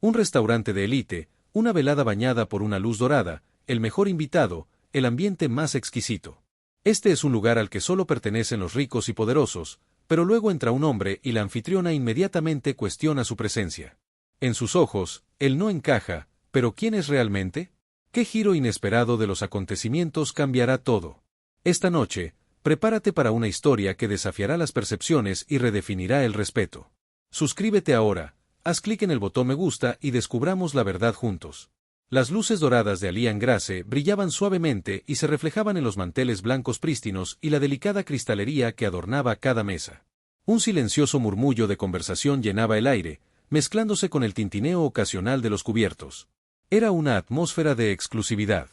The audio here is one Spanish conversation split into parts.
Un restaurante de élite, una velada bañada por una luz dorada, el mejor invitado, el ambiente más exquisito. Este es un lugar al que solo pertenecen los ricos y poderosos, pero luego entra un hombre y la anfitriona inmediatamente cuestiona su presencia. En sus ojos, él no encaja, pero ¿quién es realmente? ¿Qué giro inesperado de los acontecimientos cambiará todo? Esta noche, prepárate para una historia que desafiará las percepciones y redefinirá el respeto. Suscríbete ahora, haz clic en el botón me gusta y descubramos la verdad juntos. Las luces doradas de Alien Grace brillaban suavemente y se reflejaban en los manteles blancos prístinos y la delicada cristalería que adornaba cada mesa. Un silencioso murmullo de conversación llenaba el aire, mezclándose con el tintineo ocasional de los cubiertos. Era una atmósfera de exclusividad.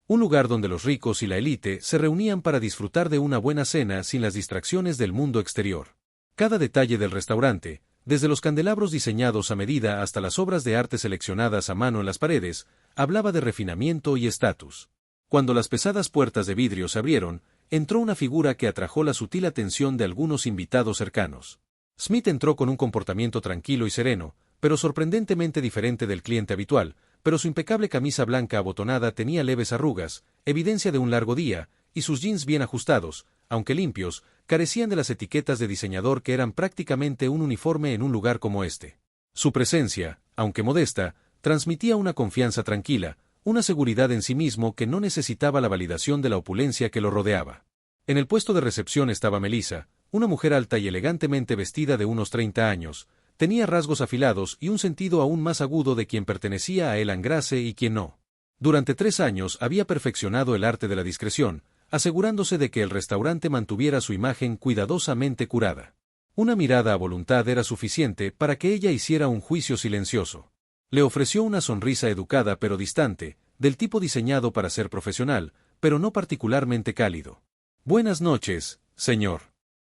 Un lugar donde los ricos y la élite se reunían para disfrutar de una buena cena sin las distracciones del mundo exterior. Cada detalle del restaurante, desde los candelabros diseñados a medida hasta las obras de arte seleccionadas a mano en las paredes, hablaba de refinamiento y estatus. Cuando las pesadas puertas de vidrio se abrieron, entró una figura que atrajo la sutil atención de algunos invitados cercanos. Smith entró con un comportamiento tranquilo y sereno, pero sorprendentemente diferente del cliente habitual, pero su impecable camisa blanca abotonada tenía leves arrugas, evidencia de un largo día, y sus jeans bien ajustados, aunque limpios, carecían de las etiquetas de diseñador que eran prácticamente un uniforme en un lugar como este. Su presencia, aunque modesta, transmitía una confianza tranquila, una seguridad en sí mismo que no necesitaba la validación de la opulencia que lo rodeaba. En el puesto de recepción estaba Melissa, una mujer alta y elegantemente vestida de unos 30 años, tenía rasgos afilados y un sentido aún más agudo de quien pertenecía a Alien Grace y quien no. Durante 3 años había perfeccionado el arte de la discreción, asegurándose de que el restaurante mantuviera su imagen cuidadosamente curada. Una mirada a voluntad era suficiente para que ella hiciera un juicio silencioso. Le ofreció una sonrisa educada pero distante, del tipo diseñado para ser profesional, pero no particularmente cálido. «Buenas noches, señor.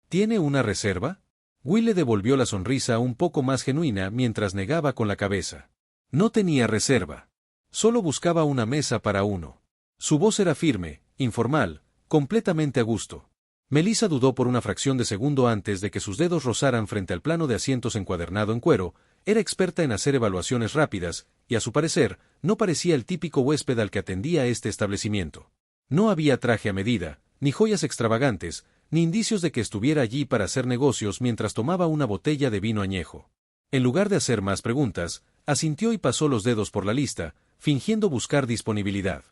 ¿Tiene una reserva?» Will le devolvió la sonrisa un poco más genuina mientras negaba con la cabeza. No tenía reserva. Solo buscaba una mesa para uno. Su voz era firme, informal, completamente a gusto. Melissa dudó por una fracción de segundo antes de que sus dedos rozaran frente al plano de asientos encuadernado en cuero. Era experta en hacer evaluaciones rápidas, y a su parecer, no parecía el típico huésped al que atendía este establecimiento. No había traje a medida, ni joyas extravagantes, ni indicios de que estuviera allí para hacer negocios mientras tomaba una botella de vino añejo. En lugar de hacer más preguntas, asintió y pasó los dedos por la lista, fingiendo buscar disponibilidad.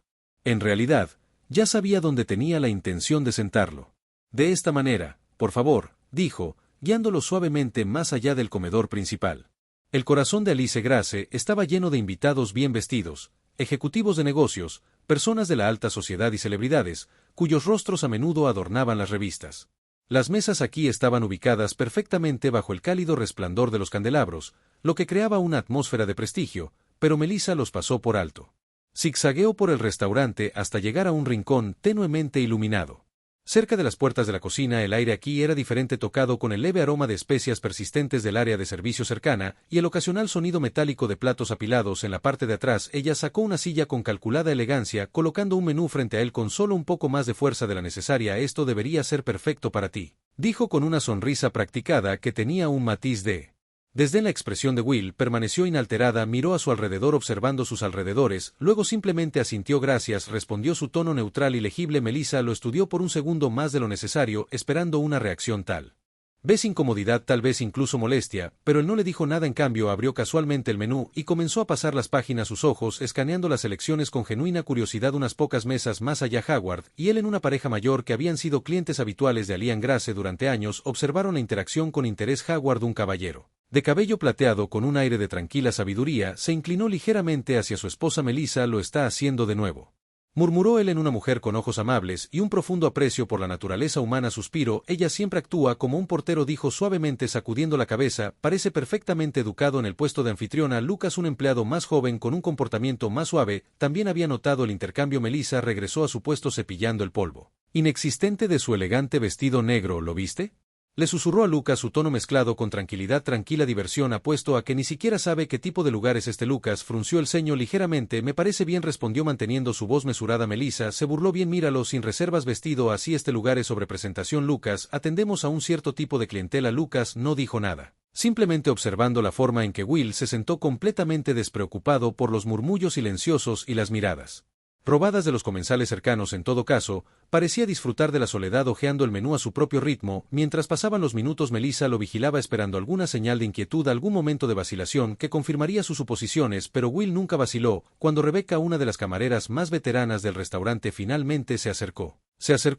En realidad, ya sabía dónde tenía la intención de sentarlo. «De esta manera, por favor», dijo, guiándolo suavemente más allá del comedor principal. El corazón de Alice Grace estaba lleno de invitados bien vestidos, ejecutivos de negocios, personas de la alta sociedad y celebridades, cuyos rostros a menudo adornaban las revistas. Las mesas aquí estaban ubicadas perfectamente bajo el cálido resplandor de los candelabros, lo que creaba una atmósfera de prestigio, pero Melissa los pasó por alto. Zigzagueó por el restaurante hasta llegar a un rincón tenuemente iluminado. Cerca de las puertas de la cocina el aire aquí era diferente, tocado con el leve aroma de especias persistentes del área de servicio cercana y el ocasional sonido metálico de platos apilados en la parte de atrás. Ella sacó una silla con calculada elegancia, colocando un menú frente a él con solo un poco más de fuerza de la necesaria. «Esto debería ser perfecto para ti», dijo con una sonrisa practicada que tenía un matiz de desdén. La expresión de Will permaneció inalterada, miró a su alrededor observando sus alrededores, luego simplemente asintió. «Gracias», respondió su tono neutral y legible. Melissa lo estudió por un segundo más de lo necesario, esperando una reacción tal vez incomodidad, tal vez incluso molestia, pero él no le dijo nada. En cambio, abrió casualmente el menú y comenzó a pasar las páginas, sus ojos escaneando las selecciones con genuina curiosidad. Unas pocas mesas más allá, Howard y él, en una pareja mayor que habían sido clientes habituales de Alien Grace durante años, observaron la interacción con interés. Howard, un caballero de cabello plateado con un aire de tranquila sabiduría, se inclinó ligeramente hacia su esposa. «Melissa lo está haciendo de nuevo», murmuró él. «En una mujer con ojos amables y un profundo aprecio por la naturaleza humana». Suspiró. «Ella siempre actúa como un portero», dijo suavemente sacudiendo la cabeza. «Parece perfectamente educado en el puesto de anfitriona». Lucas, un empleado más joven con un comportamiento más suave, también había notado el intercambio. Melissa regresó a su puesto cepillando el polvo inexistente de su elegante vestido negro. «¿Lo viste?», le susurró a Lucas, su tono mezclado con tranquilidad. «Tranquila diversión, apuesto a que ni siquiera sabe qué tipo de lugar es este». Lucas frunció el ceño ligeramente. «Me parece bien», respondió manteniendo su voz mesurada. Melissa se burló. «Bien, míralo, sin reservas vestido así. Este lugar es sobre presentación, Lucas. Atendemos a un cierto tipo de clientela». Lucas no dijo nada. simplemente observando la forma en que Will se sentó completamente despreocupado por los murmullos silenciosos y las miradas robadas de los comensales cercanos. En todo caso, parecía disfrutar de la soledad hojeando el menú a su propio ritmo. Mientras pasaban los minutos, Melissa lo vigilaba esperando alguna señal de inquietud, algún momento de vacilación que confirmaría sus suposiciones, pero Will nunca vaciló. Cuando Rebecca, una de las camareras más veteranas del restaurante, finalmente se acercó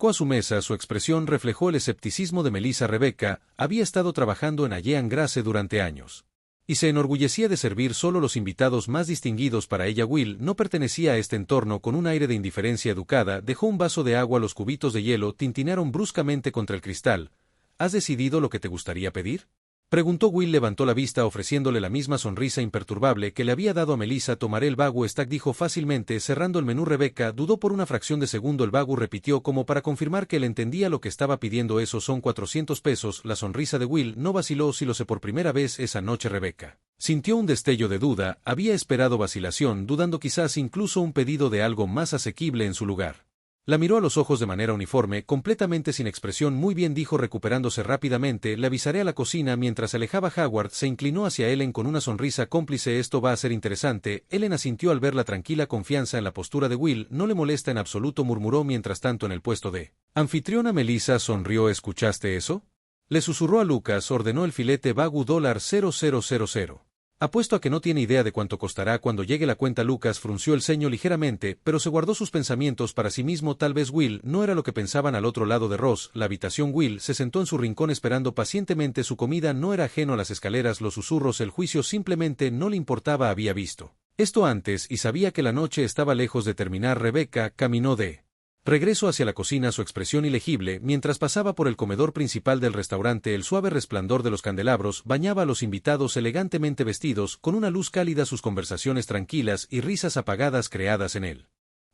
a su mesa, su expresión reflejó el escepticismo de Melissa. Rebecca había estado trabajando en Allan Grace durante años y se enorgullecía de servir solo los invitados más distinguidos. Para ella, Will no pertenecía a este entorno. Con un aire de indiferencia educada, dejó un vaso de agua. Los cubitos de hielo tintinearon bruscamente contra el cristal. ¿Has decidido lo que te gustaría pedir?, preguntó. Will levantó la vista ofreciéndole la misma sonrisa imperturbable que le había dado a Melissa. Tomaré el Wagyu steak, dijo fácilmente, cerrando el menú. Rebecca dudó por una fracción de segundo. El Wagyu, repitió como para confirmar que él entendía lo que estaba pidiendo. Esos son 400 pesos. La sonrisa de Will no vaciló. Si lo sé por primera vez esa noche. Rebecca sintió un destello de duda. Había esperado vacilación, dudando quizás incluso un pedido de algo más asequible en su lugar. La miró a los ojos de manera uniforme, completamente sin expresión. Muy bien, dijo recuperándose rápidamente, le avisaré a la cocina. Mientras se alejaba, Howard se inclinó hacia Ellen con una sonrisa cómplice. Esto va a ser interesante. Ellen asintió al ver la tranquila confianza en la postura de Will. No le molesta en absoluto, murmuró. Mientras tanto, en el puesto de anfitriona, Melissa sonrió. ¿Escuchaste eso?, le susurró a Lucas. Ordenó el filete Wagyu $0,000. Apuesto a que no tiene idea de cuánto costará cuando llegue la cuenta. Lucas frunció el ceño ligeramente, pero se guardó sus pensamientos para sí mismo. Tal vez Will no era lo que pensaban al otro lado de Ross, la habitación. Will se sentó en su rincón esperando pacientemente su comida. No era ajeno a las escaleras, los susurros, el juicio. Simplemente no le importaba. Había visto esto antes y sabía que la noche estaba lejos de terminar. Rebecca caminó de regreso hacia la cocina, su expresión ilegible. Mientras pasaba por el comedor principal del restaurante, el suave resplandor de los candelabros bañaba a los invitados elegantemente vestidos, con una luz cálida, sus conversaciones tranquilas y risas apagadas creadas en él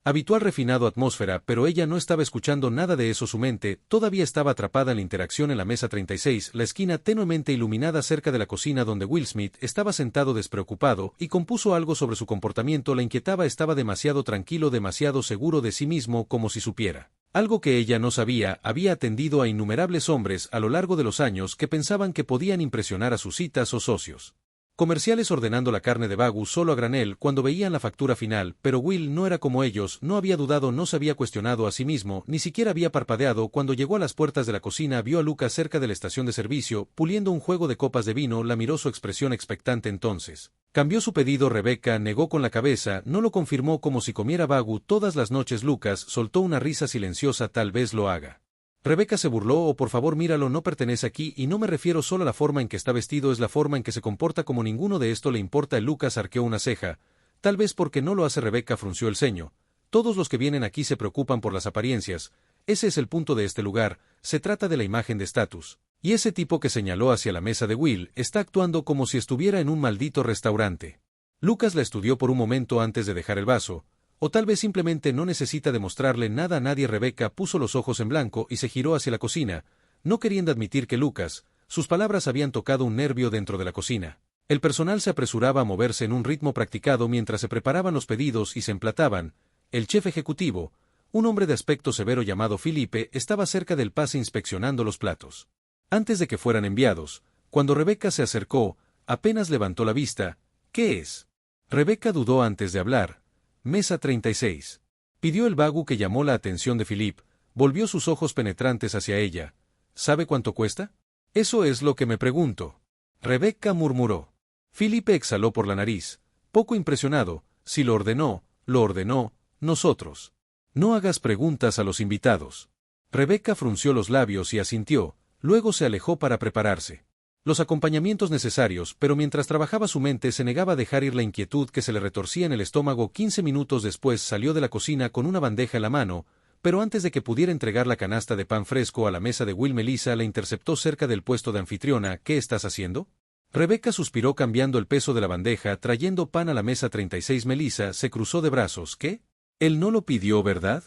habitual refinado atmósfera, pero ella no estaba escuchando nada de eso. Su mente todavía estaba atrapada en la interacción en la mesa 36, la esquina tenuemente iluminada cerca de la cocina donde Will Smith estaba sentado despreocupado y compuso algo sobre su comportamiento. La inquietaba. Estaba demasiado tranquilo, demasiado seguro de sí mismo, como si supiera algo que ella no sabía. Había atendido a innumerables hombres a lo largo de los años que pensaban que podían impresionar a sus citas o socios comerciales ordenando la carne de Wagyu solo a granel cuando veían la factura final, pero Will no era como ellos. No había dudado, no se había cuestionado a sí mismo, ni siquiera había parpadeado. Cuando llegó a las puertas de la cocina, vio a Lucas cerca de la estación de servicio, puliendo un juego de copas de vino. La miró, su expresión expectante. Entonces cambió su pedido. Rebecca negó con la cabeza, no lo confirmó, como si comiera Wagyu todas las noches. Lucas soltó una risa silenciosa. Tal vez lo haga. Rebecca se burló. Oh, por favor, míralo, no pertenece aquí, y no me refiero solo a la forma en que está vestido, es la forma en que se comporta. Como ninguno de esto le importa. El Lucas arqueó una ceja. Tal vez porque no lo hace. Rebecca frunció el ceño. Todos los que vienen aquí se preocupan por las apariencias. Ese es el punto de este lugar, se trata de la imagen de estatus. Y ese tipo que señaló hacia la mesa de Will está actuando como si estuviera en un maldito restaurante. Lucas la estudió por un momento antes de dejar el vaso. O tal vez simplemente no necesita demostrarle nada a nadie. Rebecca puso los ojos en blanco y se giró hacia la cocina, no queriendo admitir que sus palabras habían tocado un nervio dentro de la cocina. El personal se apresuraba a moverse en un ritmo practicado mientras se preparaban los pedidos y se emplataban. El chef ejecutivo, un hombre de aspecto severo llamado Felipe, estaba cerca del pase inspeccionando los platos. Antes de que fueran enviados, cuando Rebecca se acercó, apenas levantó la vista. ¿Qué es? Rebecca dudó antes de hablar. Mesa 36. Pidió el Wagyu, que llamó la atención de Philip. Volvió sus ojos penetrantes hacia ella. ¿Sabe cuánto cuesta? Eso es lo que me pregunto. Rebecca murmuró. Felipe exhaló por la nariz, poco impresionado. Si lo ordenó, nosotros. No hagas preguntas a los invitados. Rebecca frunció los labios y asintió, luego se alejó para prepararse los acompañamientos necesarios, pero mientras trabajaba su mente se negaba a dejar ir la inquietud que se le retorcía en el estómago. 15 minutos después salió de la cocina con una bandeja en la mano, pero antes de que pudiera entregar la canasta de pan fresco a la mesa de Will, Melissa la interceptó cerca del puesto de anfitriona. ¿Qué estás haciendo? Rebecca suspiró, cambiando el peso de la bandeja, trayendo pan a la mesa 36. Melissa se cruzó de brazos. ¿Qué? Él no lo pidió, ¿verdad?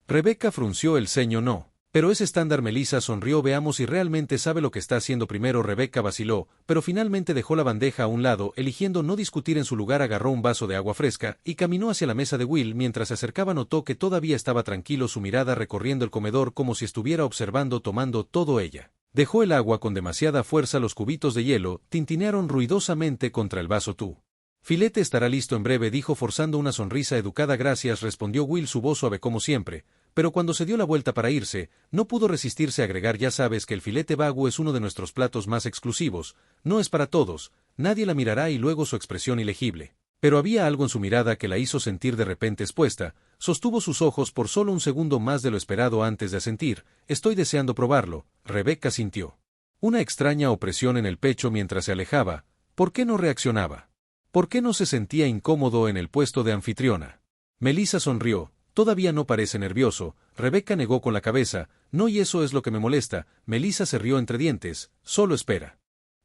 Rebecca frunció el ceño. No. Pero es estándar. Melissa sonrió. Veamos si realmente sabe lo que está haciendo. Primero Rebecca vaciló, pero finalmente dejó la bandeja a un lado, eligiendo no discutir. En su lugar agarró un vaso de agua fresca y caminó hacia la mesa de Will. Mientras se acercaba notó que todavía estaba tranquilo, su mirada recorriendo el comedor como si estuviera observando, tomando todo. Ella Dejó el agua con demasiada fuerza, los cubitos de hielo tintinearon ruidosamente contra el vaso. Tu filete estará listo en breve, dijo forzando una sonrisa educada. Gracias, respondió Will, su voz suave como siempre, pero cuando se dio la vuelta para irse, no pudo resistirse a agregar: ya sabes que el filete wagyu es uno de nuestros platos más exclusivos, no es para todos, nadie la mirará. Y luego su expresión ilegible. Pero había algo en su mirada que la hizo sentir de repente expuesta. Sostuvo sus ojos por solo un segundo más de lo esperado antes de asentir. Estoy deseando probarlo. Rebecca sintió una extraña opresión en el pecho mientras se alejaba. ¿Por qué no reaccionaba? ¿Por qué no se sentía incómodo en el puesto de anfitriona? Melissa sonrió. Todavía no parece nervioso. Rebecca negó con la cabeza. No, y eso es lo que me molesta. Melissa se rió entre dientes. Solo espera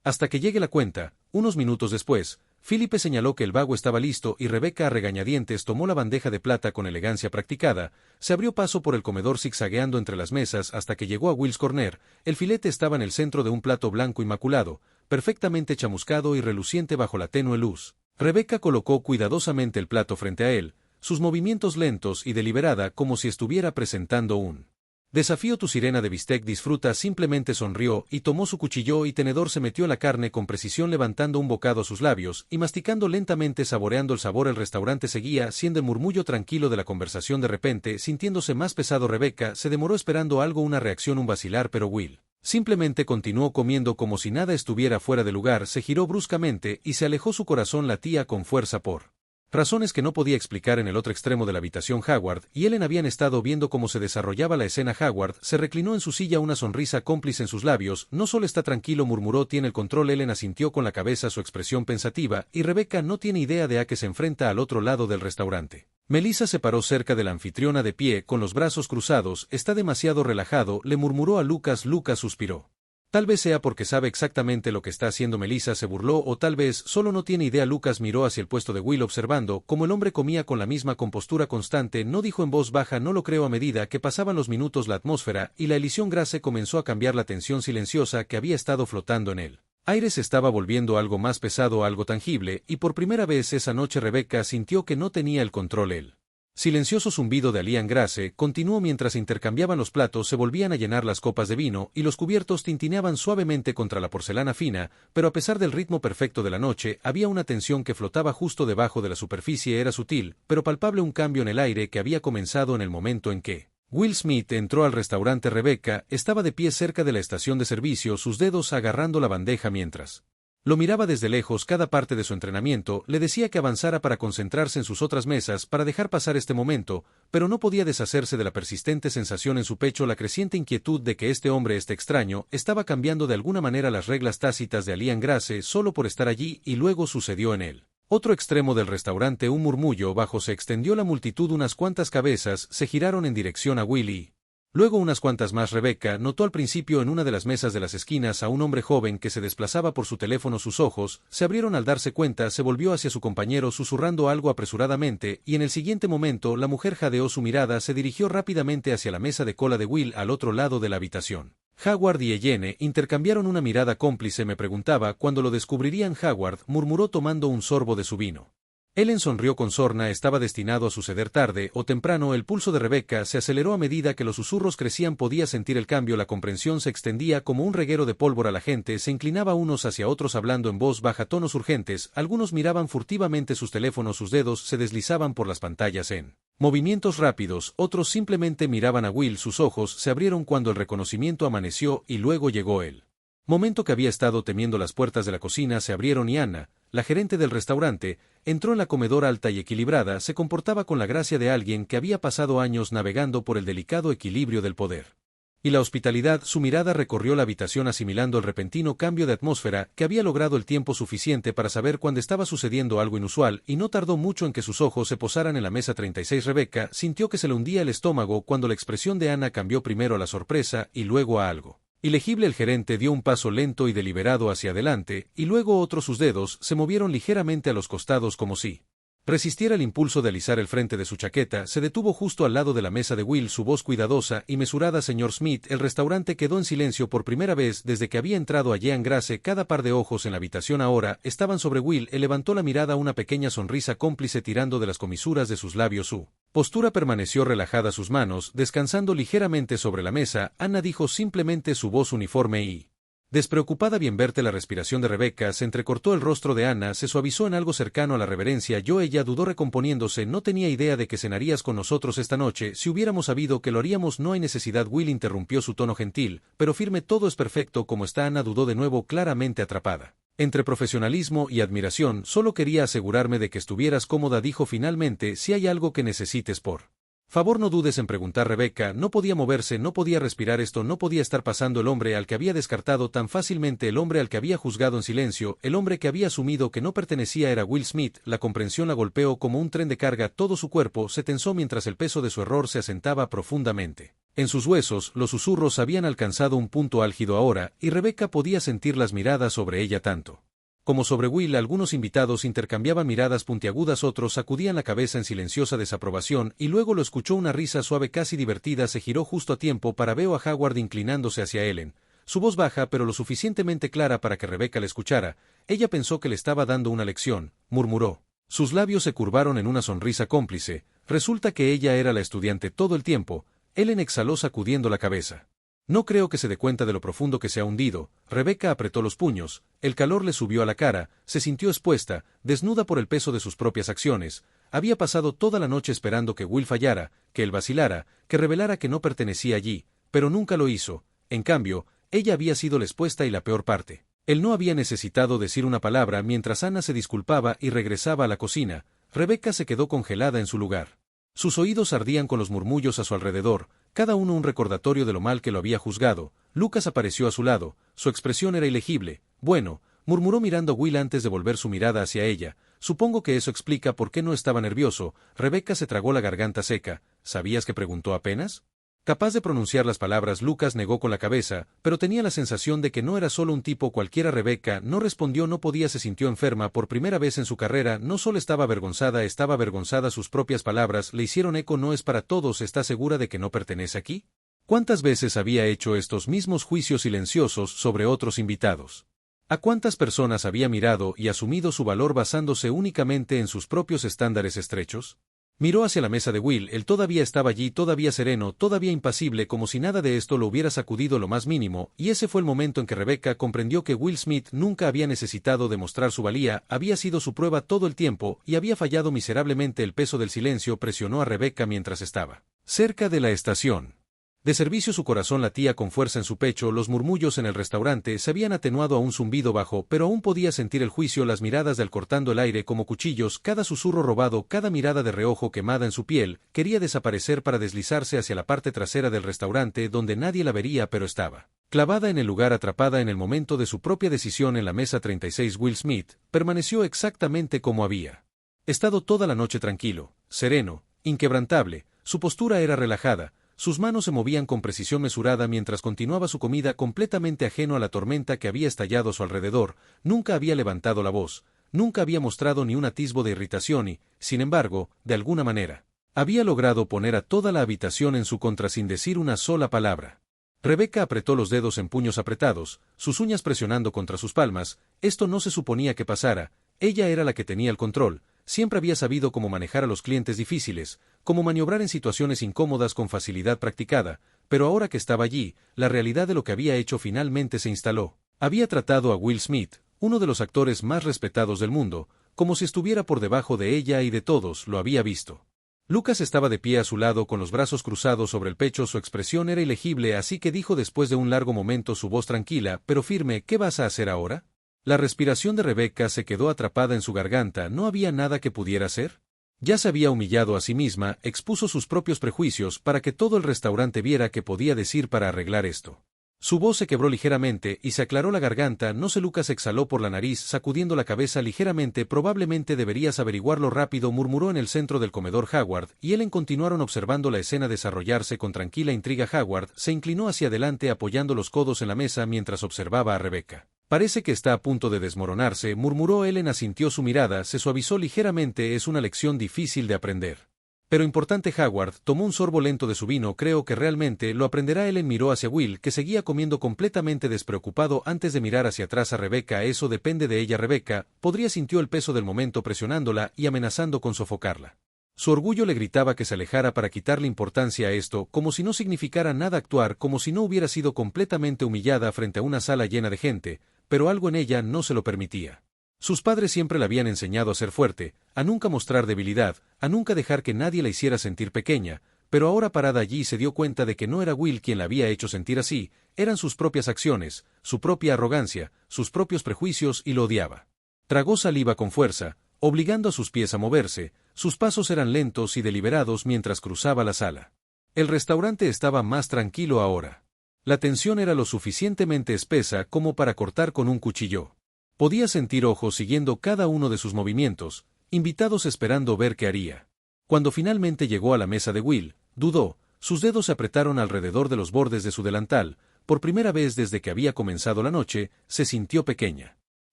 hasta que llegue la cuenta. Unos minutos después, Philippe señaló que el wagyu estaba listo y Rebecca a regañadientes tomó la bandeja de plata con elegancia practicada, se abrió paso por el comedor zigzagueando entre las mesas hasta que llegó a Will's Corner. El filete estaba en el centro de un plato blanco inmaculado, perfectamente chamuscado y reluciente bajo la tenue luz. Rebecca colocó cuidadosamente el plato frente a él, sus movimientos lentos y deliberada como si estuviera presentando un desafío. Tu sirena de bistec disfruta. Simplemente sonrió y tomó su cuchillo y tenedor. Se metió la carne con precisión, levantando un bocado a sus labios y masticando lentamente, saboreando el sabor. El restaurante seguía siendo el murmullo tranquilo de la conversación. De repente, sintiéndose más pesado, Rebecca se demoró esperando algo, una reacción, un vacilar, pero Will simplemente continuó comiendo como si nada estuviera fuera de lugar. Se giró bruscamente y se alejó. Su corazón latía con fuerza por razones que no podía explicar. En el otro extremo de la habitación, Howard y Ellen habían estado viendo cómo se desarrollaba la escena. Howard se reclinó en su silla, una sonrisa cómplice en sus labios. No solo está tranquilo, murmuró, tiene el control. Ellen asintió con la cabeza, su expresión pensativa, y Rebecca no tiene idea de a qué se enfrenta al otro lado del restaurante. Melissa se paró cerca de la anfitriona de pie, con los brazos cruzados. Está demasiado relajado, le murmuró a Lucas. Lucas suspiró. Tal vez sea porque sabe exactamente lo que está haciendo. Melissa se burló, o tal vez solo no tiene idea. Lucas miró hacia el puesto de Will, observando cómo el hombre comía con la misma compostura constante. No dijo en voz baja: no lo creo. A medida que pasaban los minutos, la atmósfera y la elisión grase comenzó a cambiar. La tensión silenciosa que había estado flotando en él aire se estaba volviendo algo más pesado, algo tangible, y por primera vez esa noche Rebecca sintió que no tenía el control. El silencioso zumbido de Alien Grace continuó mientras intercambiaban los platos. Se volvían a llenar las copas de vino y los cubiertos tintineaban suavemente contra la porcelana fina, pero a pesar del ritmo perfecto de la noche, había una tensión que flotaba justo debajo de la superficie. Era sutil, pero palpable, un cambio en el aire que había comenzado en el momento en que Will Smith entró al restaurante. Rebecca estaba de pie cerca de la estación de servicio, sus dedos agarrando la bandeja mientras lo miraba desde lejos. Cada parte de su entrenamiento le decía que avanzara para concentrarse en sus otras mesas, para dejar pasar este momento, pero no podía deshacerse de la persistente sensación en su pecho, la creciente inquietud de que este hombre, este extraño, estaba cambiando de alguna manera las reglas tácitas de Alien Grace solo por estar allí. Y luego sucedió en él. Otro extremo del restaurante, un murmullo bajo se extendió. La multitud, unas cuantas cabezas, se giraron en dirección a Willy. Luego unas cuantas más. Rebecca notó al principio en una de las mesas de las esquinas a un hombre joven que se desplazaba por su teléfono. Sus ojos se abrieron al darse cuenta, se volvió hacia su compañero susurrando algo apresuradamente, y en el siguiente momento la mujer jadeó su mirada, se dirigió rápidamente hacia la mesa de cola de Will al otro lado de la habitación. Howard y Ellen intercambiaron una mirada cómplice. Me preguntaba cuándo lo descubrirían. Howard murmuró tomando un sorbo de su vino. Ellen sonrió con sorna. Estaba destinado a suceder tarde o temprano. El pulso de Rebecca se aceleró a medida que los susurros crecían. Podía sentir el cambio, la comprensión se extendía como un reguero de pólvora. La gente se inclinaba unos hacia otros hablando en voz baja, tonos urgentes. Algunos miraban furtivamente sus teléfonos, sus dedos se deslizaban por las pantallas en movimientos rápidos. Otros simplemente miraban a Will. Sus ojos se abrieron cuando el reconocimiento amaneció y luego llegó el momento que había estado temiendo. Las puertas de la cocina se abrieron y Anna, la gerente del restaurante, entró en la comedora. Alta y equilibrada, se comportaba con la gracia de alguien que había pasado años navegando por el delicado equilibrio del poder y la hospitalidad. Su mirada recorrió la habitación asimilando el repentino cambio de atmósfera que había logrado el tiempo suficiente para saber cuándo estaba sucediendo algo inusual, y no tardó mucho en que sus ojos se posaran en la mesa 36. Rebecca sintió que se le hundía el estómago cuando la expresión de Anna cambió, primero a la sorpresa y luego a algo ilegible. El gerente dio un paso lento y deliberado hacia adelante, y luego otro. Sus dedos se movieron ligeramente a los costados como si resistiera el impulso de alisar el frente de su chaqueta, se detuvo justo al lado de la mesa de Will, su voz cuidadosa y mesurada. Señor Smith, el restaurante quedó en silencio por primera vez desde que había entrado a Jean Grace. Cada par de ojos en la habitación ahora estaban sobre Will. Él levantó la mirada, una pequeña sonrisa cómplice tirando de las comisuras de sus labios. Su postura permaneció relajada, sus manos descansando ligeramente sobre la mesa. Anna, dijo simplemente, su voz uniforme y despreocupada. Bien verte. La respiración de Rebecca se entrecortó, el rostro de Anna se suavizó en algo cercano a la reverencia. Ella dudó recomponiéndose. No tenía idea de que cenarías con nosotros esta noche. Si hubiéramos sabido que lo haríamos. No hay necesidad. Will interrumpió, su tono gentil, pero firme. Todo es perfecto como está. Anna dudó de nuevo, claramente atrapada entre profesionalismo y admiración. Solo quería asegurarme de que estuvieras cómoda, dijo finalmente. Si hay algo que necesites, por favor no dudes en preguntar. Rebecca no podía moverse, no podía respirar. Esto no podía estar pasando. El hombre al que había descartado tan fácilmente, el hombre al que había juzgado en silencio, el hombre que había asumido que no pertenecía, era Will Smith. La comprensión la golpeó como un tren de carga. Todo su cuerpo se tensó mientras el peso de su error se asentaba profundamente en sus huesos. Los susurros habían alcanzado un punto álgido ahora, y Rebecca podía sentir las miradas sobre ella tanto como sobre Will. Algunos invitados intercambiaban miradas puntiagudas, otros sacudían la cabeza en silenciosa desaprobación, y luego lo escuchó. Una risa suave, casi divertida. Se giró justo a tiempo para ver a Howard inclinándose hacia Ellen, su voz baja pero lo suficientemente clara para que Rebecca le escuchara. Ella pensó que le estaba dando una lección, murmuró. Sus labios se curvaron en una sonrisa cómplice. Resulta que ella era la estudiante todo el tiempo. Ellen exhaló sacudiendo la cabeza. No creo que se dé cuenta de lo profundo que se ha hundido. Rebecca apretó los puños, el calor le subió a la cara, se sintió expuesta, desnuda por el peso de sus propias acciones. Había pasado toda la noche esperando que Will fallara, que él vacilara, que revelara que no pertenecía allí, pero nunca lo hizo. En cambio, ella había sido la expuesta y la peor parte. Él no había necesitado decir una palabra. Mientras Anna se disculpaba y regresaba a la cocina, Rebecca se quedó congelada en su lugar. Sus oídos ardían con los murmullos a su alrededor, cada uno un recordatorio de lo mal que lo había juzgado. Lucas apareció a su lado, su expresión era ilegible. Bueno, murmuró mirando a Will antes de volver su mirada hacia ella. Supongo que eso explica por qué no estaba nervioso. Rebecca se tragó la garganta seca. ¿Sabías que preguntó apenas? Capaz de pronunciar las palabras, Lucas negó con la cabeza, pero tenía la sensación de que no era solo un tipo cualquiera. Rebecca no respondió, no podía, se sintió enferma por primera vez en su carrera. No solo estaba avergonzada. Sus propias palabras le hicieron eco. No es para todos. ¿Está segura de que no pertenece aquí? ¿Cuántas veces había hecho estos mismos juicios silenciosos sobre otros invitados? ¿A cuántas personas había mirado y asumido su valor basándose únicamente en sus propios estándares estrechos? Miró hacia la mesa de Will. Él todavía estaba allí, todavía sereno, todavía impasible, como si nada de esto lo hubiera sacudido lo más mínimo, y ese fue el momento en que Rebecca comprendió que Will Smith nunca había necesitado demostrar su valía. Había sido su prueba todo el tiempo, y había fallado miserablemente. El peso del silencio presionó a Rebecca mientras estaba cerca de la estación de servicio. Su corazón latía con fuerza en su pecho. Los murmullos en el restaurante se habían atenuado a un zumbido bajo, pero aún podía sentir el juicio, las miradas de él cortando el aire como cuchillos, cada susurro robado, cada mirada de reojo quemada en su piel. Quería desaparecer para deslizarse hacia la parte trasera del restaurante donde nadie la vería, pero estaba clavada en el lugar, atrapada en el momento de su propia decisión. En la mesa 36, Will Smith permaneció exactamente como había estado toda la noche, tranquilo, sereno, inquebrantable. Su postura era relajada. Sus manos se movían con precisión mesurada mientras continuaba su comida, completamente ajeno a la tormenta que había estallado a su alrededor. Nunca había levantado la voz, nunca había mostrado ni un atisbo de irritación y, sin embargo, de alguna manera, había logrado poner a toda la habitación en su contra sin decir una sola palabra. Rebecca apretó los dedos en puños apretados, sus uñas presionando contra sus palmas. Esto no se suponía que pasara. Ella era la que tenía el control. Siempre había sabido cómo manejar a los clientes difíciles, cómo maniobrar en situaciones incómodas con facilidad practicada, pero ahora que estaba allí, la realidad de lo que había hecho finalmente se instaló. Había tratado a Will Smith, uno de los actores más respetados del mundo, como si estuviera por debajo de ella y de todos. Lo había visto. Lucas estaba de pie a su lado con los brazos cruzados sobre el pecho. Su expresión era ilegible, así que dijo después de un largo momento, su voz tranquila pero firme: ¿qué vas a hacer ahora? La respiración de Rebecca se quedó atrapada en su garganta. ¿No había nada que pudiera hacer? Ya se había humillado a sí misma, expuso sus propios prejuicios para que todo el restaurante viera qué podía decir para arreglar esto. Su voz se quebró ligeramente y se aclaró la garganta. No sé. Lucas exhaló por la nariz, sacudiendo la cabeza ligeramente. Probablemente deberías averiguarlo rápido, murmuró en el centro del comedor Howard, y Ellen continuaron observando la escena desarrollarse con tranquila intriga. Howard se inclinó hacia adelante apoyando los codos en la mesa mientras observaba a Rebecca. Parece que está a punto de desmoronarse, murmuró. Ellen asintió, su mirada se suavizó ligeramente. Es una lección difícil de aprender. Pero importante. Howard tomó un sorbo lento de su vino. Creo que realmente lo aprenderá. Ellen miró hacia Will, que seguía comiendo completamente despreocupado antes de mirar hacia atrás a Rebecca. Eso depende de ella. Rebecca sintió el peso del momento presionándola y amenazando con sofocarla. Su orgullo le gritaba que se alejara para quitarle importancia a esto, como si no significara nada actuar, como si no hubiera sido completamente humillada frente a una sala llena de gente, pero algo en ella no se lo permitía. Sus padres siempre la habían enseñado a ser fuerte, a nunca mostrar debilidad, a nunca dejar que nadie la hiciera sentir pequeña, pero ahora parada allí se dio cuenta de que no era Will quien la había hecho sentir así, eran sus propias acciones, su propia arrogancia, sus propios prejuicios, y lo odiaba. Tragó saliva con fuerza, obligando a sus pies a moverse. Sus pasos eran lentos y deliberados mientras cruzaba la sala. El restaurante estaba más tranquilo ahora. La tensión era lo suficientemente espesa como para cortar con un cuchillo. Podía sentir ojos siguiendo cada uno de sus movimientos, invitados esperando ver qué haría. Cuando finalmente llegó a la mesa de Will, dudó, sus dedos se apretaron alrededor de los bordes de su delantal. Por primera vez desde que había comenzado la noche, se sintió pequeña.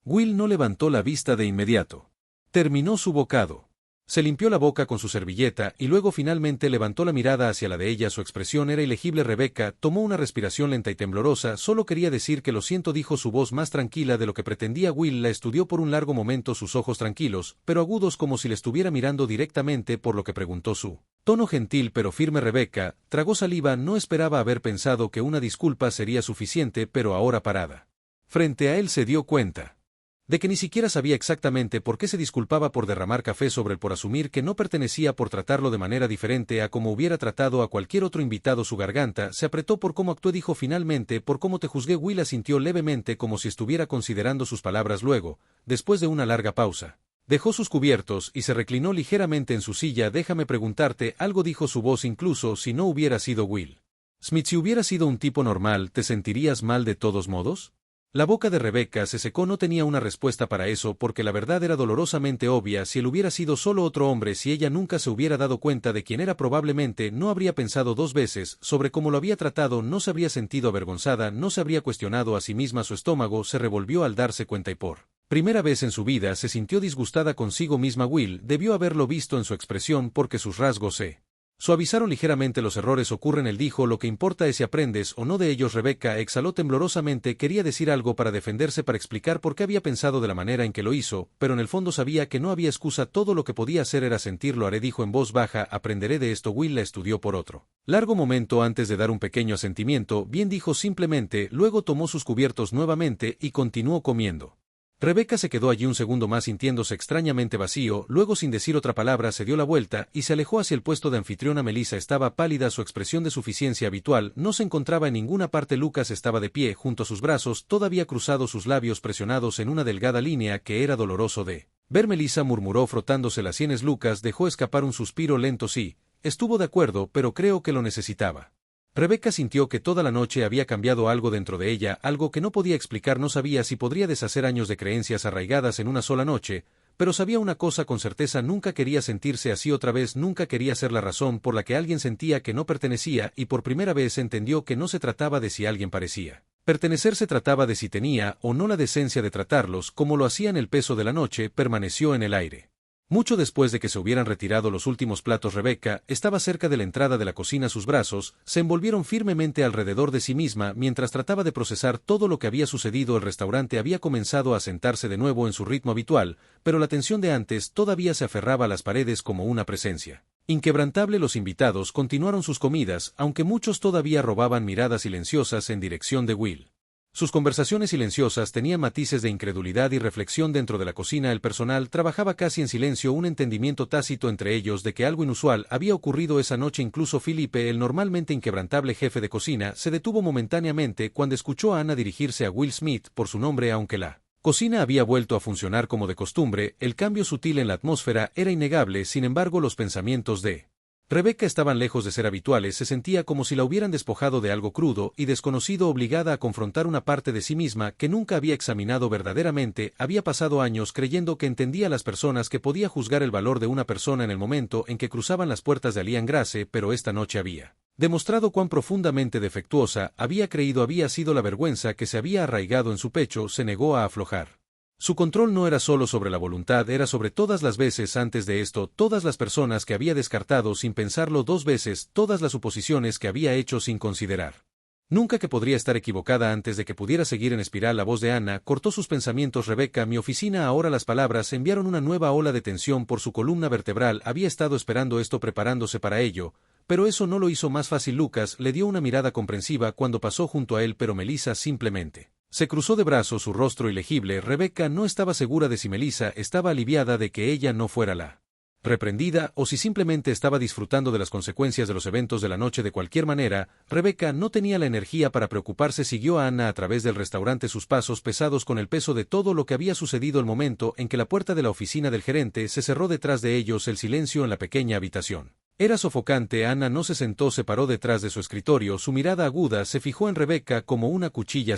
Will no levantó la vista de inmediato. Terminó su bocado. Se limpió la boca con su servilleta y luego finalmente levantó la mirada hacia la de ella. Su expresión era ilegible. Rebecca tomó una respiración lenta y temblorosa. Solo quería decir que lo siento, dijo, su voz más tranquila de lo que pretendía. Will la estudió por un largo momento, sus ojos tranquilos, pero agudos, como si le estuviera mirando directamente, por lo que preguntó su tono gentil pero firme. Rebecca tragó saliva. No esperaba haber pensado que una disculpa sería suficiente, pero ahora parada frente a él se dio cuenta de que ni siquiera sabía exactamente por qué se disculpaba, por derramar café sobre él, por asumir que no pertenecía, por tratarlo de manera diferente a como hubiera tratado a cualquier otro invitado. Su garganta se apretó por cómo actué, dijo finalmente, por cómo te juzgué. Will asintió levemente como si estuviera considerando sus palabras. Luego, después de una larga pausa, dejó sus cubiertos y se reclinó ligeramente en su silla. Déjame preguntarte algo, dijo su voz. Incluso si no hubiera sido Will Smith, si hubiera sido un tipo normal, ¿te sentirías mal de todos modos? La boca de Rebecca se secó. No tenía una respuesta para eso, porque la verdad era dolorosamente obvia. Si él hubiera sido solo otro hombre, si ella nunca se hubiera dado cuenta de quién era, probablemente no habría pensado dos veces sobre cómo lo había tratado, no se habría sentido avergonzada, no se habría cuestionado a sí misma. Su estómago se revolvió al darse cuenta y por primera vez en su vida se sintió disgustada consigo misma. Will debió haberlo visto en su expresión, porque sus rasgos se suavizaron ligeramente. Los errores ocurren, él dijo, lo que importa es si aprendes o no de ellos. Rebecca exhaló temblorosamente. Quería decir algo para defenderse, para explicar por qué había pensado de la manera en que lo hizo, pero en el fondo sabía que no había excusa. Todo lo que podía hacer era sentir. Lo haré, dijo en voz baja, aprenderé de esto. Will la estudió por otro largo momento antes de dar un pequeño asentimiento. Bien, dijo simplemente, luego tomó sus cubiertos nuevamente y continuó comiendo. Rebecca se quedó allí un segundo más sintiéndose extrañamente vacío, luego sin decir otra palabra se dio la vuelta y se alejó hacia el puesto de anfitriona. Melissa estaba pálida, su expresión de suficiencia habitual no se encontraba en ninguna parte. Lucas estaba de pie junto a sus brazos, todavía cruzados, sus labios presionados en una delgada línea que era doloroso de ver. Melissa murmuró frotándose las sienes. Lucas dejó escapar un suspiro lento. Sí, estuvo de acuerdo, pero creo que lo necesitaba. Rebecca sintió que toda la noche había cambiado algo dentro de ella, algo que no podía explicar. No sabía si podría deshacer años de creencias arraigadas en una sola noche, pero sabía una cosa con certeza: nunca quería sentirse así otra vez, nunca quería ser la razón por la que alguien sentía que no pertenecía, y por primera vez entendió que no se trataba de si alguien parecía pertenecer, se trataba de si tenía o no la decencia de tratarlos como lo hacían. El peso de la noche permaneció en el aire. Mucho después de que se hubieran retirado los últimos platos, Rebecca estaba cerca de la entrada de la cocina. Sus brazos se envolvieron firmemente alrededor de sí misma mientras trataba de procesar todo lo que había sucedido. El restaurante había comenzado a sentarse de nuevo en su ritmo habitual, pero la tensión de antes todavía se aferraba a las paredes como una presencia inquebrantable. Los invitados continuaron sus comidas, aunque muchos todavía robaban miradas silenciosas en dirección de Will. Sus conversaciones silenciosas tenían matices de incredulidad y reflexión. Dentro de la cocina el personal trabajaba casi en silencio, un entendimiento tácito entre ellos de que algo inusual había ocurrido esa noche. Incluso Philippe, el normalmente inquebrantable jefe de cocina, se detuvo momentáneamente cuando escuchó a Anna dirigirse a Will Smith por su nombre. Aunque la cocina había vuelto a funcionar como de costumbre, el cambio sutil en la atmósfera era innegable. Sin embargo, los pensamientos de Rebecca estaban lejos de ser habituales. Se sentía como si la hubieran despojado de algo crudo y desconocido, obligada a confrontar una parte de sí misma que nunca había examinado verdaderamente. Había pasado años creyendo que entendía a las personas, que podía juzgar el valor de una persona en el momento en que cruzaban las puertas de Alien Grace, pero esta noche había Demostrado cuán profundamente defectuosa había creído había sido la vergüenza que se había arraigado en su pecho, se negó a aflojar. Su control no era solo sobre la voluntad, era sobre todas las veces antes de esto, todas las personas que había descartado sin pensarlo 2 veces, todas las suposiciones que había hecho sin considerar. Nunca que podría estar equivocada antes de que pudiera seguir en espiral la voz de Ana, cortó sus pensamientos Rebeca, mi oficina ahora las palabras enviaron una nueva ola de tensión por su columna vertebral, había estado esperando esto preparándose para ello, pero eso no lo hizo más fácil. Lucas le dio una mirada comprensiva cuando pasó junto a él, pero Melissa simplemente se cruzó de brazos, su rostro ilegible. Rebeca no estaba segura de si Melissa estaba aliviada de que ella no fuera la reprendida o si simplemente estaba disfrutando de las consecuencias de los eventos de la noche. De cualquier manera, Rebeca no tenía la energía para preocuparse. Siguió a Ana a través del restaurante, sus pasos pesados con el peso de todo lo que había sucedido. El momento en que la puerta de la oficina del gerente se cerró detrás de ellos, el silencio en la pequeña habitación era sofocante. Ana no se sentó, se paró detrás de su escritorio, su mirada aguda se fijó en Rebeca como una cuchilla.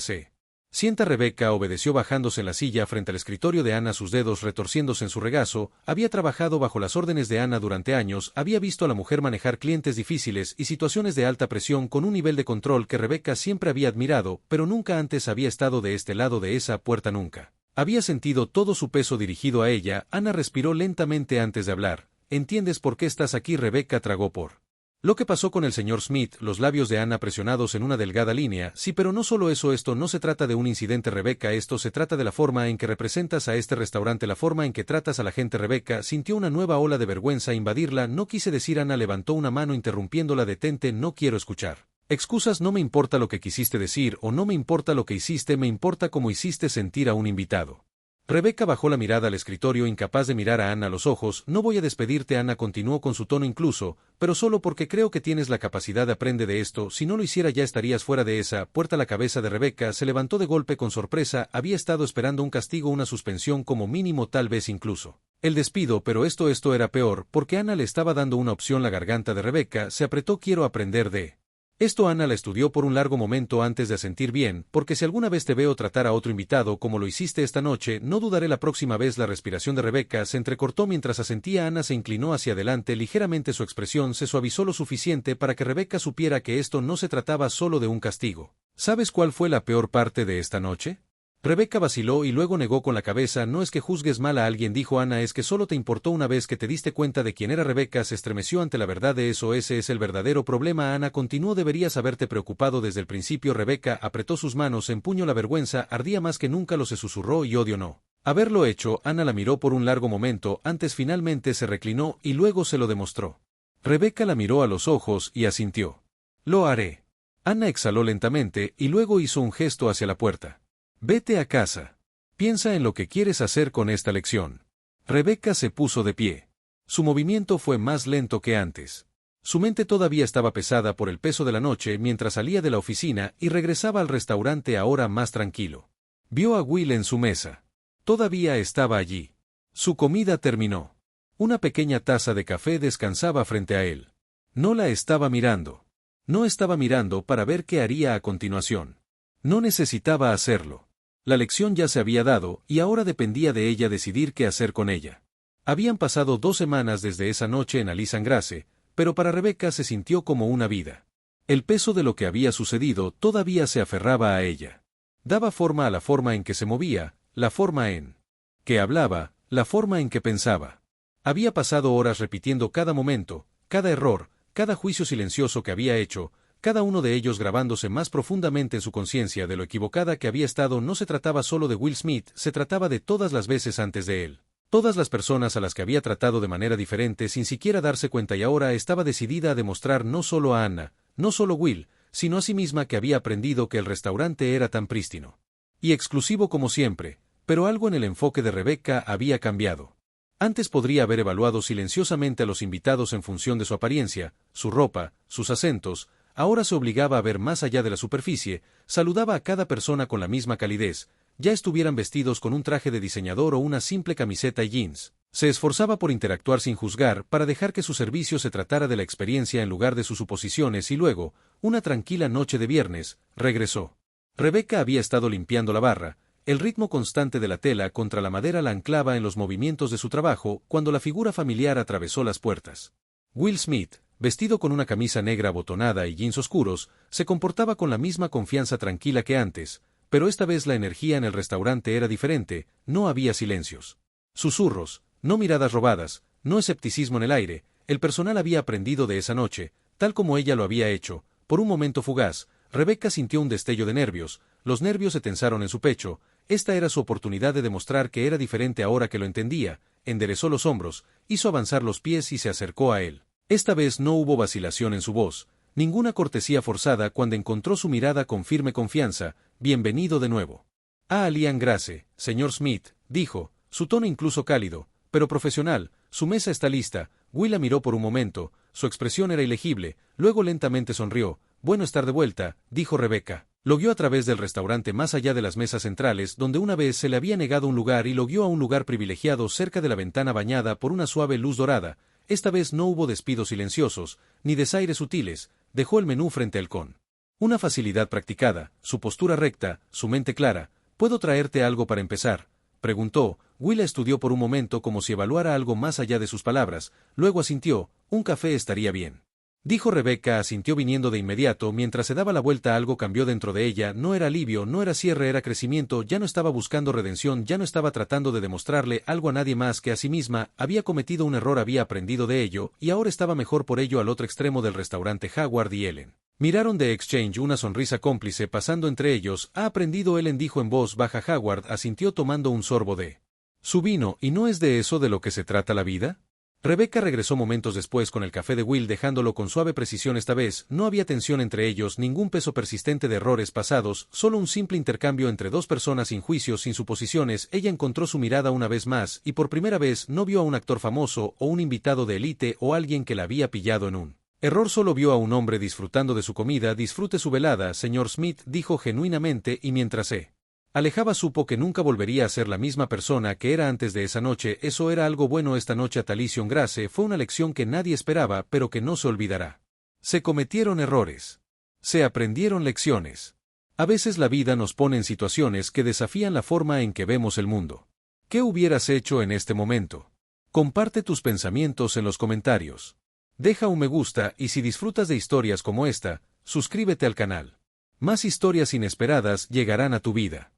Sienta. Rebeca obedeció bajándose en la silla frente al escritorio de Ana, sus dedos retorciéndose en su regazo. Había trabajado bajo las órdenes de Ana durante años, había visto a la mujer manejar clientes difíciles y situaciones de alta presión con un nivel de control que Rebeca siempre había admirado, pero nunca antes había estado de este lado de esa puerta, nunca había sentido todo su peso dirigido a ella. Ana respiró lentamente antes de hablar. ¿Entiendes por qué estás aquí? Rebeca tragó por lo que pasó con el señor Smith, los labios de Ana presionados en una delgada línea. Sí, pero no solo eso, esto no se trata de un incidente, Rebeca, esto se trata de la forma en que representas a este restaurante, la forma en que tratas a la gente. Rebeca sintió una nueva ola de vergüenza invadirla. No quise decir. Ana levantó una mano interrumpiéndola. Detente, no quiero escuchar excusas. No me importa lo que quisiste decir o no me importa lo que hiciste, me importa cómo hiciste sentir a un invitado. Rebeca bajó la mirada al escritorio, incapaz de mirar a Ana a los ojos. No voy a despedirte, Ana continuó con su tono incluso, pero solo porque creo que tienes la capacidad de aprender de esto. Si no lo hiciera ya estarías fuera de esa puerta. La cabeza de Rebeca se levantó de golpe con sorpresa. Había estado esperando un castigo, una suspensión como mínimo, tal vez incluso el despido, pero esto era peor, porque Ana le estaba dando una opción. La garganta de Rebeca se apretó. Quiero aprender de esto. Ana la estudió por un largo momento antes de asentir. Bien, porque si alguna vez te veo tratar a otro invitado como lo hiciste esta noche, no dudaré la próxima vez. La respiración de Rebeca se entrecortó mientras asentía. Ana se inclinó hacia adelante ligeramente, su expresión se suavizó lo suficiente para que Rebeca supiera que esto no se trataba solo de un castigo. ¿Sabes cuál fue la peor parte de esta noche? Rebeca vaciló y luego negó con la cabeza. No es que juzgues mal a alguien, dijo Ana, es que solo te importó una vez que te diste cuenta de quién era. Rebeca se estremeció ante la verdad de eso. Ese es el verdadero problema. Ana continuó, deberías haberte preocupado desde el principio. Rebeca apretó sus manos en puño. La vergüenza ardía más que nunca. Lo se susurró y odio no haberlo hecho. Ana la miró por un largo momento, antes finalmente se reclinó y luego se lo demostró. Rebeca la miró a los ojos y asintió. Lo haré. Ana exhaló lentamente y luego hizo un gesto hacia la puerta. Vete a casa. Piensa en lo que quieres hacer con esta lección. Rebeca se puso de pie. Su movimiento fue más lento que antes. Su mente todavía estaba pesada por el peso de la noche mientras salía de la oficina y regresaba al restaurante ahora más tranquilo. Vio a Will en su mesa. Todavía estaba allí. Su comida terminó. Una pequeña taza de café descansaba frente a él. No la estaba mirando. No estaba mirando para ver qué haría a continuación. No necesitaba hacerlo. La lección ya se había dado, y ahora dependía de ella decidir qué hacer con ella. Habían pasado 2 semanas desde esa noche en Alice Grace, pero para Rebeca se sintió como una vida. El peso de lo que había sucedido todavía se aferraba a ella. Daba forma a la forma en que se movía, la forma en que hablaba, la forma en que pensaba. Había pasado horas repitiendo cada momento, cada error, cada juicio silencioso que había hecho, cada uno de ellos grabándose más profundamente en su conciencia de lo equivocada que había estado. No se trataba solo de Will Smith, se trataba de todas las veces antes de él. Todas las personas a las que había tratado de manera diferente sin siquiera darse cuenta, y ahora estaba decidida a demostrar no solo a Ana, no solo Will, sino a sí misma que había aprendido que el restaurante era tan prístino y exclusivo como siempre, pero algo en el enfoque de Rebeca había cambiado. Antes podría haber evaluado silenciosamente a los invitados en función de su apariencia, su ropa, sus acentos. Ahora se obligaba a ver más allá de la superficie, saludaba a cada persona con la misma calidez, ya estuvieran vestidos con un traje de diseñador o una simple camiseta y jeans. Se esforzaba por interactuar sin juzgar, para dejar que su servicio se tratara de la experiencia en lugar de sus suposiciones. Y luego, una tranquila noche de viernes, regresó. Rebeca había estado limpiando la barra. El ritmo constante de la tela contra la madera la anclaba en los movimientos de su trabajo cuando la figura familiar atravesó las puertas. Will Smith, vestido con una camisa negra abotonada y jeans oscuros, se comportaba con la misma confianza tranquila que antes, pero esta vez la energía en el restaurante era diferente, no había silencios. Susurros, no miradas robadas, no escepticismo en el aire, el personal había aprendido de esa noche, tal como ella lo había hecho. Por un momento fugaz, Rebecca sintió un destello de nervios, los nervios se tensaron en su pecho, esta era su oportunidad de demostrar que era diferente ahora que lo entendía, enderezó los hombros, hizo avanzar los pies y se acercó a él. Esta vez no hubo vacilación en su voz, ninguna cortesía forzada cuando encontró su mirada con firme confianza. Bienvenido de nuevo. Liam Grace, señor Smith, dijo, su tono incluso cálido, pero profesional, su mesa está lista. Will la miró por un momento, su expresión era ilegible, luego lentamente sonrió. Bueno estar de vuelta, dijo Rebecca. Lo guió a través del restaurante más allá de las mesas centrales donde una vez se le había negado un lugar y lo guió a un lugar privilegiado cerca de la ventana bañada por una suave luz dorada. Esta vez no hubo despidos silenciosos, ni desaires sutiles, dejó el menú frente al con una facilidad practicada, su postura recta, su mente clara. ¿Puedo traerte algo para empezar?, preguntó. Will la estudió por un momento como si evaluara algo más allá de sus palabras, luego asintió. Un café estaría bien, dijo Rebecca. Asintió viniendo de inmediato. Mientras se daba la vuelta algo cambió dentro de ella, no era alivio, no era cierre, era crecimiento. Ya no estaba buscando redención, ya no estaba tratando de demostrarle algo a nadie más que a sí misma. Había cometido un error, había aprendido de ello, y ahora estaba mejor por ello. Al otro extremo del restaurante, Howard y Ellen miraron de exchange, una sonrisa cómplice pasando entre ellos. Ha aprendido, Ellen dijo en voz baja. Howard asintió tomando un sorbo de su vino. ¿Y no es de eso de lo que se trata la vida? Rebecca regresó momentos después con el café de Will, dejándolo con suave precisión. Esta vez no había tensión entre ellos, ningún peso persistente de errores pasados, solo un simple intercambio entre dos personas sin juicios, sin suposiciones. Ella encontró su mirada una vez más, y por primera vez no vio a un actor famoso o un invitado de élite o alguien que la había pillado en un error, solo vio a un hombre disfrutando de su comida. Disfrute su velada, señor Smith, dijo genuinamente, y mientras se alejaba supo que nunca volvería a ser la misma persona que era antes de esa noche. Eso era algo bueno. Esta noche a Liam Grace fue una lección que nadie esperaba, pero que no se olvidará. Se cometieron errores. Se aprendieron lecciones. A veces la vida nos pone en situaciones que desafían la forma en que vemos el mundo. ¿Qué hubieras hecho en este momento? Comparte tus pensamientos en los comentarios. Deja un me gusta y si disfrutas de historias como esta, suscríbete al canal. Más historias inesperadas llegarán a tu vida.